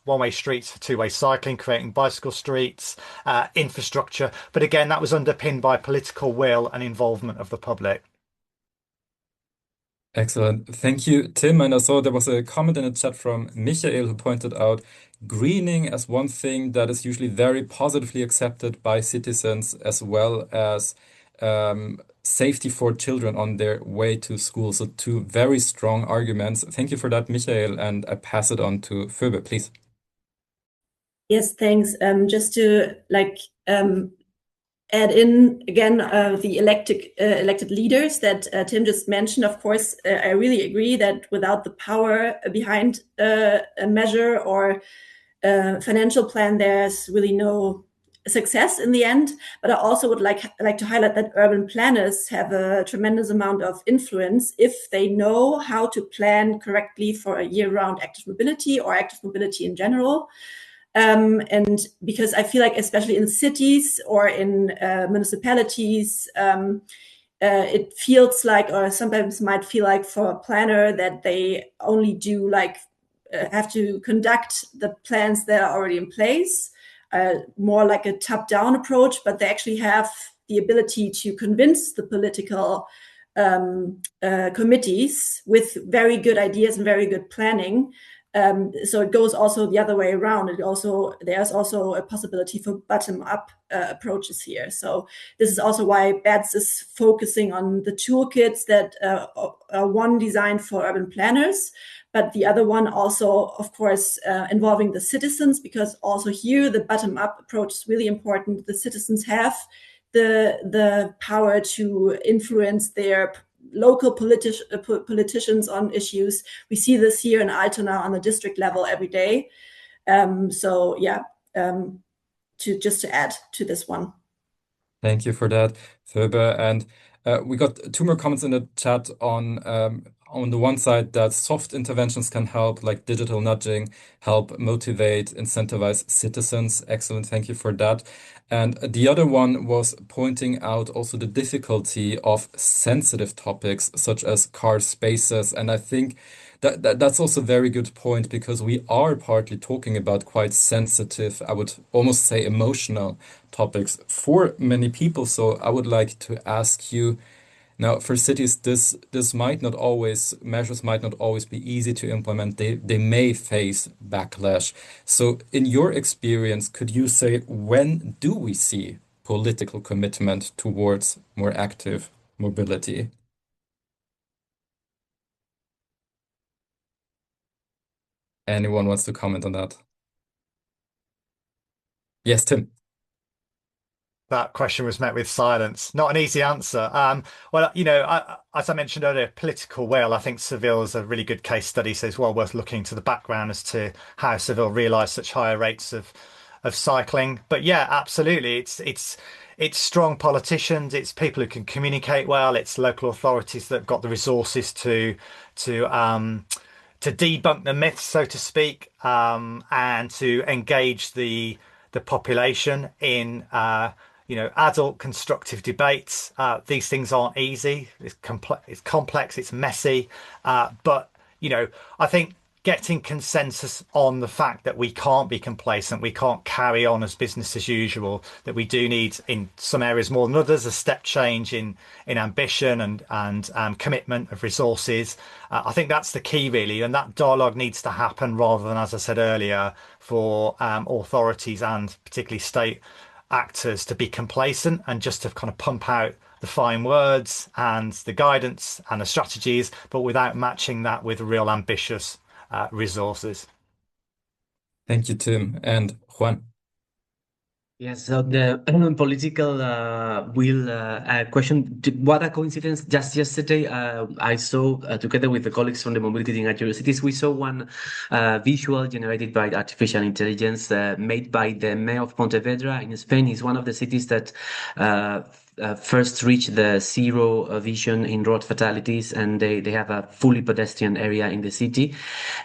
one-way streets for two-way cycling, creating bicycle streets, infrastructure. But again, that was underpinned by political will and involvement of the public. Excellent. Thank you, Tim. And I saw there was a comment in the chat from Michael who pointed out greening as one thing that is usually very positively accepted by citizens as well as safety for children on their way to school. So two very strong arguments. Thank you for that, Michael, and I pass it on to Phoebe, please. Yes, thanks. Just to add in again the elected leaders that Tim just mentioned. Of course, I really agree that without the power behind a measure or a financial plan, there's really no success in the end. But I also would like to highlight that urban planners have a tremendous amount of influence if they know how to plan correctly for a year-round active mobility or active mobility in general. And because I feel like, especially in cities or in municipalities, it feels like, or sometimes might feel like for a planner, that they only do have to conduct the plans that are already in place, more like a top-down approach, but they actually have the ability to convince the political committees with very good ideas and very good planning. So it goes also the other way around. There's also a possibility for bottom-up approaches here. So this is also why BATS is focusing on the toolkits that are one designed for urban planners, but the other one also, of course, involving the citizens, because also here the bottom-up approach is really important. The citizens have the power to influence their local politicians on issues. We see this here in Altona on the district level every day. So yeah, just to add to this one. Thank you for that, Phoebe. And we got two more comments in the chat on the one side that soft interventions can help, like digital nudging, help motivate, incentivize citizens. Excellent, thank you for that. And the other one was pointing out also the difficulty of sensitive topics such as car spaces. And I think that's also a very good point, because we are partly talking about quite sensitive, I would almost say emotional topics for many people. So I would like to ask you, now, for cities, measures might not always be easy to implement. They may face backlash. So in your experience, could you say, when do we see political commitment towards more active mobility? Anyone wants to comment on that? Yes, Tim. That question was met with silence. Not an easy answer. Well, as I mentioned earlier, political will. I think Seville is a really good case study, so it's well worth looking to the background as to how Seville realised such higher rates of cycling. But yeah, absolutely, it's strong politicians, it's people who can communicate well, it's local authorities that have got the resources to debunk the myths, so to speak, and to engage the population in adult constructive debates. These things aren't easy. It's complex, it's messy, but I think getting consensus on the fact that we can't be complacent, we can't carry on as business as usual, that we do need, in some areas more than others, a step change in ambition and commitment of resources. I think that's the key, really, and that dialogue needs to happen rather than, as I said earlier, for authorities and particularly state actors to be complacent and just to kind of pump out the fine words and the guidance and the strategies, but without matching that with real ambitious resources. Thank you, Tim. And Juan. Yes, so the political will question. What a coincidence! Just yesterday, I saw, together with the colleagues from the Mobility in Agile Cities, we saw one visual generated by artificial intelligence made by the mayor of Pontevedra in Spain. It's one of the cities that first reached the zero vision in road fatalities, and they have a fully pedestrian area in the city.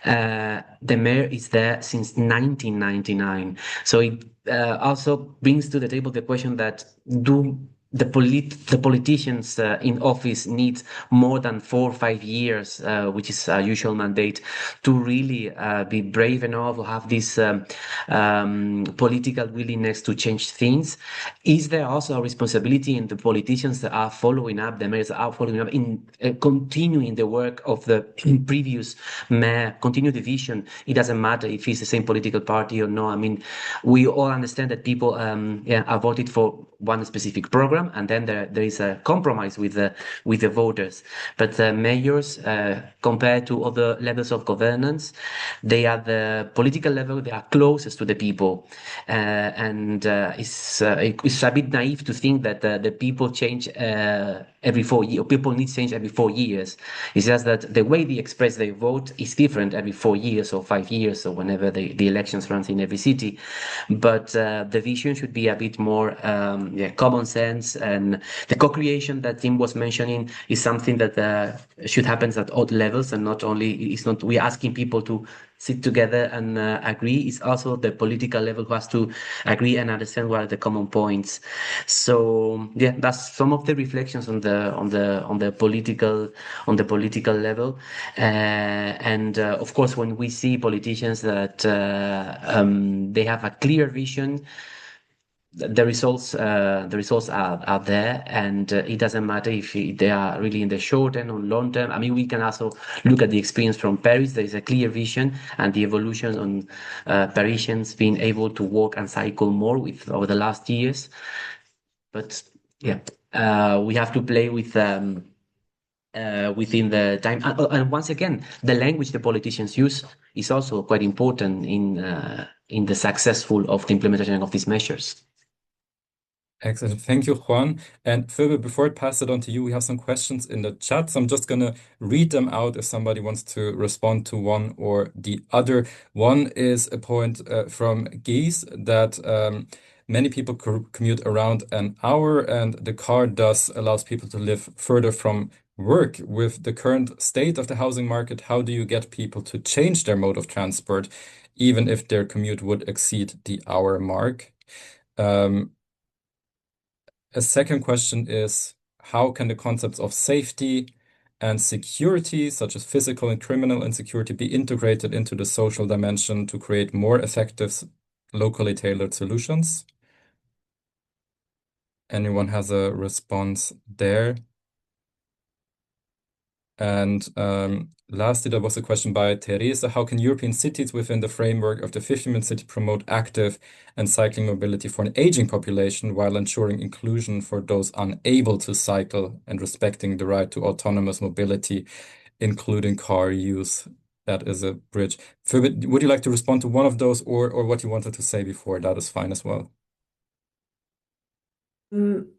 The mayor is there since 1999. So it also brings to the table the question that do the politicians in office need more than 4 or 5 years, which is a usual mandate, to really be brave enough to have this political willingness to change things? Is there also a responsibility in the politicians that are following up, the mayors that are following up, in continuing the work of the previous mayor, continue the vision? It doesn't matter if it's the same political party or no. I mean, we all understand that people are voted for one specific program, and then there is a compromise with the voters. But mayors, compared to other levels of governance, they are the political level. They are closest to the people, and it's a bit naive to think that the people change every 4 years. People need change every 4 years. It's just that the way they express their vote is different every 4 years or 5 years or whenever the elections runs in every city. But the vision should be a bit more common sense, and the co-creation that Tim was mentioning is something that should happen at all levels, and not only it's not we're asking people to sit together and agree. It's also the political level who has to agree and understand what are the common points. So yeah, that's some of the reflections on the political level, and of course, when we see politicians that they have a clear vision, the results are there, and it doesn't matter if they are really in the short term or long term. I mean, we can also look at the experience from Paris. There is a clear vision, and the evolution on Parisians being able to walk and cycle more with over the last years. But yeah, we have to play with within the time. And once again, the language the politicians use is also quite important in the successful of the implementation of these measures. Excellent. Thank you, Juan. And Phoebe, before I pass it on to you, we have some questions in the chat. So I'm just going to read them out if somebody wants to respond to one or the other. One is a point from Geese that many people commute around an hour, and the car thus allows people to live further from work. With the current state of the housing market, how do you get people to change their mode of transport, even if their commute would exceed the hour mark? A second question is, how can the concepts of safety and security, such as physical and criminal insecurity, be integrated into the social dimension to create more effective, locally tailored solutions? Anyone has a response there? And lastly, there was a question by Teresa. How can European cities within the framework of the 15-minute city promote active and cycling mobility for an aging population while ensuring inclusion for those unable to cycle and respecting the right to autonomous mobility, including car use? That is a bridge. Phoebe, would you like to respond to one of those, or what you wanted to say before? That is fine as well.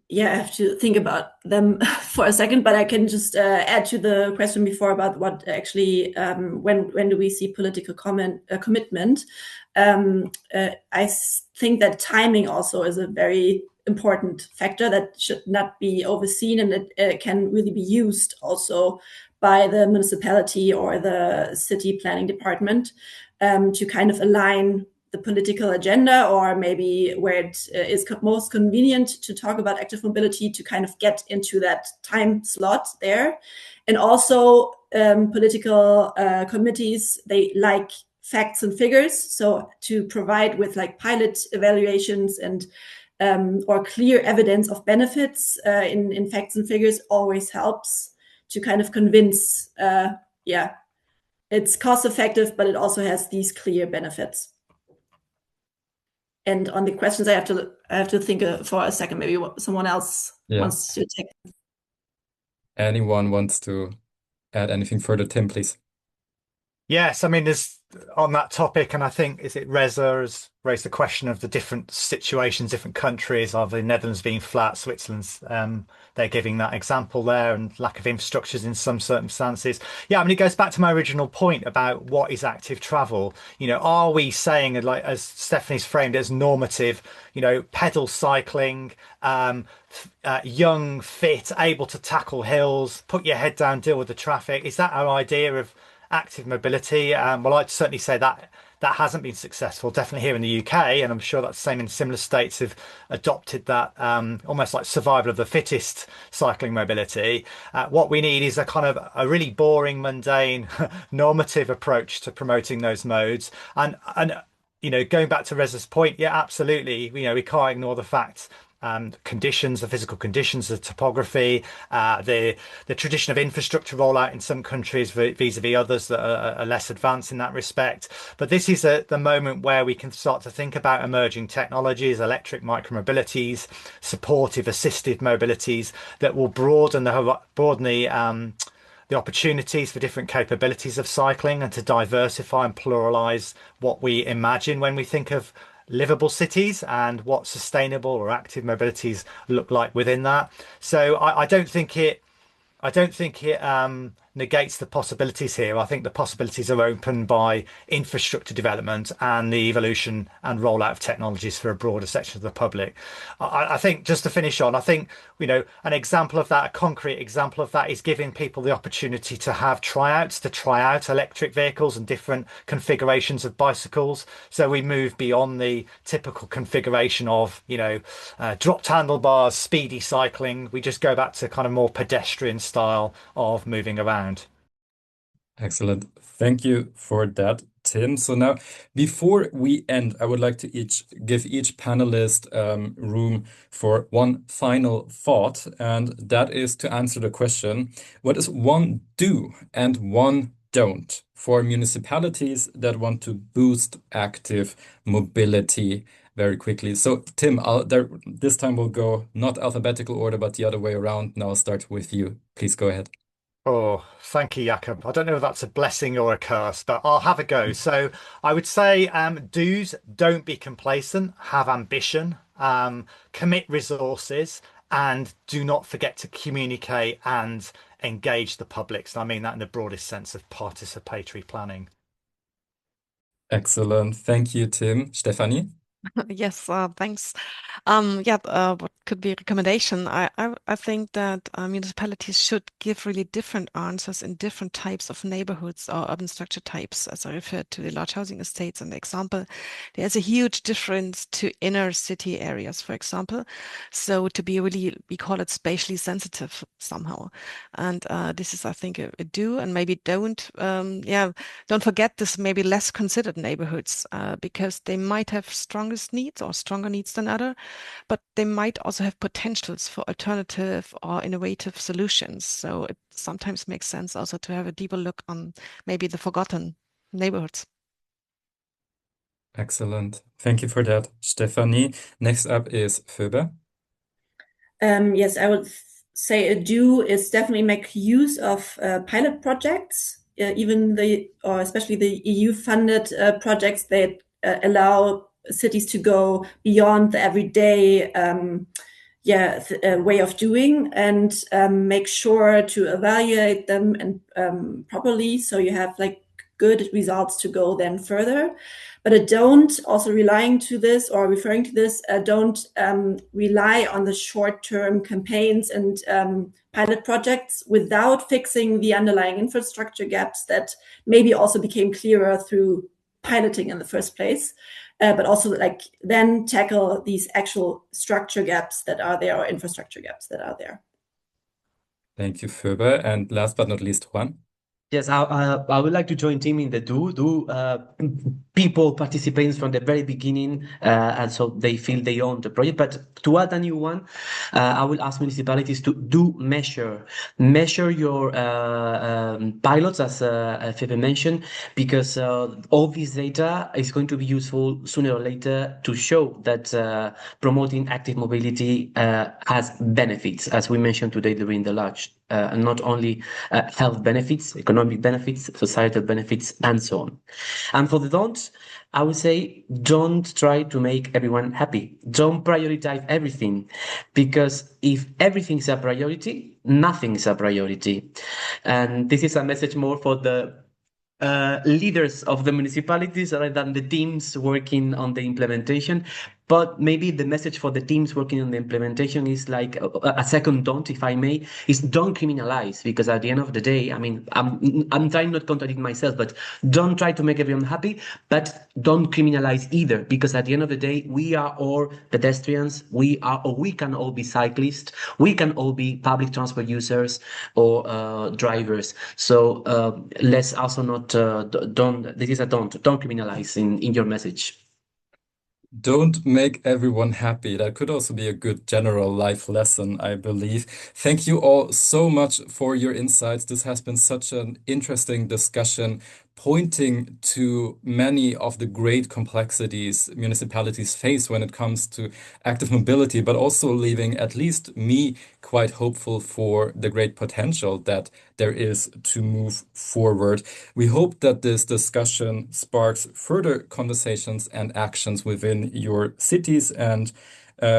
Yeah, I have to think about them for a second, but I can just add to the question before about what actually, when do we see political commitment? I think that timing also is a very important factor that should not be overseen, and it can really be used also by the municipality or the city planning department to kind of align the political agenda, or maybe where it is most convenient to talk about active mobility, to kind of get into that time slot there. And also political committees, they like facts and figures. So to provide with like pilot evaluations and or clear evidence of benefits in facts and figures always helps to kind of convince, it's cost effective, but it also has these clear benefits. And on the questions, I have to think for a second. Maybe someone else wants to take. Anyone wants to add anything further? Tim, please. Yes, I mean, there's on that topic, and I think is it Reza has raised the question of the different situations, different countries, of the Netherlands being flat, Switzerland's they're giving that example there, and lack of infrastructures in some circumstances. Yeah, I mean, it goes back to my original point about what is active travel. You know, are we saying, like as Stephanie's framed it, as normative, you know, pedal cycling, young, fit, able to tackle hills, put your head down, deal with the traffic? Is that our idea of active mobility? Well, I'd certainly say that hasn't been successful, definitely here in the UK, and I'm sure that's the same in similar states have adopted that almost like survival of the fittest cycling mobility. What we need is a kind of a really boring, mundane, normative approach to promoting those modes. And you know, going back to Reza's point, yeah, absolutely. You know, we can't ignore the fact conditions, the physical conditions, the topography, the tradition of infrastructure rollout in some countries vis-a-vis others that are less advanced in that respect. But this is the moment where we can start to think about emerging technologies, electric micromobilities, supportive assisted mobilities that will broaden the opportunities for different capabilities of cycling and to diversify and pluralize what we imagine when we think of livable cities and what sustainable or active mobilities look like within that. So I don't think it negates the possibilities here. I think the possibilities are opened by infrastructure development and the evolution and rollout of technologies for a broader section of the public. I think just to finish on, I think, an example of that, a concrete example of that is giving people the opportunity to have tryouts, to try out electric vehicles and different configurations of bicycles. So we move beyond the typical configuration of, dropped handlebars, speedy cycling. We just go back to kind of more pedestrian style of moving around. Excellent. Thank you for that, Tim. So now, before we end, I would like to give each panelist room for one final thought, and that is to answer the question, what is one do and one don't for municipalities that want to boost active mobility very quickly? So, Tim, this time we'll go not alphabetical order, but the other way around. Now I'll start with you. Please go ahead. Oh, thank you, Jakob. I don't know if that's a blessing or a curse, but I'll have a go. So I would say do's, don't be complacent, have ambition, commit resources, and do not forget to communicate and engage the public. So I mean that in the broadest sense of participatory planning. Excellent. Thank you, Tim. Stephanie? Yes, thanks. What could be a recommendation? I think that municipalities should give really different answers in different types of neighborhoods or urban structure types. As I referred to the large housing estates and the example, there's a huge difference to inner city areas, for example. So to be really, we call it spatially sensitive somehow. And this is, I think, a do, and maybe don't. Don't forget this maybe less considered neighborhoods because they might have stronger needs or stronger needs than other, but they might also have potentials for alternative or innovative solutions. So it sometimes makes sense also to have a deeper look on maybe the forgotten neighborhoods. Excellent. Thank you for that, Stephanie. Next up is Phoebe. Yes, I would say a do is definitely make use of pilot projects, especially the EU-funded projects that allow cities to go beyond the everyday way of doing and make sure to evaluate them and properly, so you have like good results to go then further. But I don't, also relying to this or referring to this, don't rely on the short-term campaigns and pilot projects without fixing the underlying infrastructure gaps that maybe also became clearer through piloting in the first place. But also then tackle these actual structure gaps that are there or infrastructure gaps that are there. Thank you, Phoebe. And last but not least, Juan. Yes, I would like to join Tim in the people participate from the very beginning, and so they feel they own the project. But to add a new one, I will ask municipalities to measure your pilots, as Phoebe mentioned, because all this data is going to be useful sooner or later to show that promoting active mobility has benefits, as we mentioned today during the lunch. And not only health benefits, economic benefits, societal benefits, and so on. And for the don'ts, I would say don't try to make everyone happy. Don't prioritize everything, because if everything is a priority, nothing is a priority. And this is a message more for the leaders of the municipalities rather than the teams working on the implementation. But maybe the message for the teams working on the implementation is like a second don't, if I may, is don't criminalize, because at the end of the day, I mean, I'm trying not to contradict myself, but don't try to make everyone happy, but don't criminalize either, because at the end of the day, we are all pedestrians, we can all be cyclists, we can all be public transport users or drivers. So let's also not, this is a don't criminalize in your message. Don't make everyone happy. That could also be a good general life lesson, I believe. Thank you all so much for your insights. This has been such an interesting discussion, pointing to many of the great complexities municipalities face when it comes to active mobility, but also leaving at least me quite hopeful for the great potential that there is to move forward. We hope that this discussion sparks further conversations and actions within your cities, and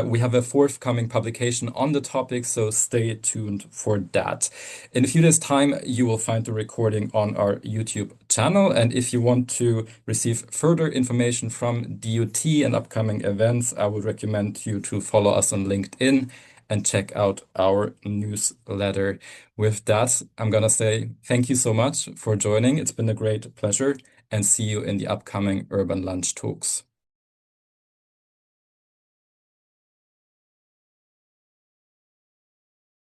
we have a forthcoming publication on the topic, so stay tuned for that. In a few days' time, you will find the recording on our YouTube channel, and if you want to receive further information from DUT and upcoming events, I would recommend you to follow us on LinkedIn and check out our newsletter. With that, I'm gonna say thank you so much for joining. It's been a great pleasure, and see you in the upcoming Urban Lunch Talks.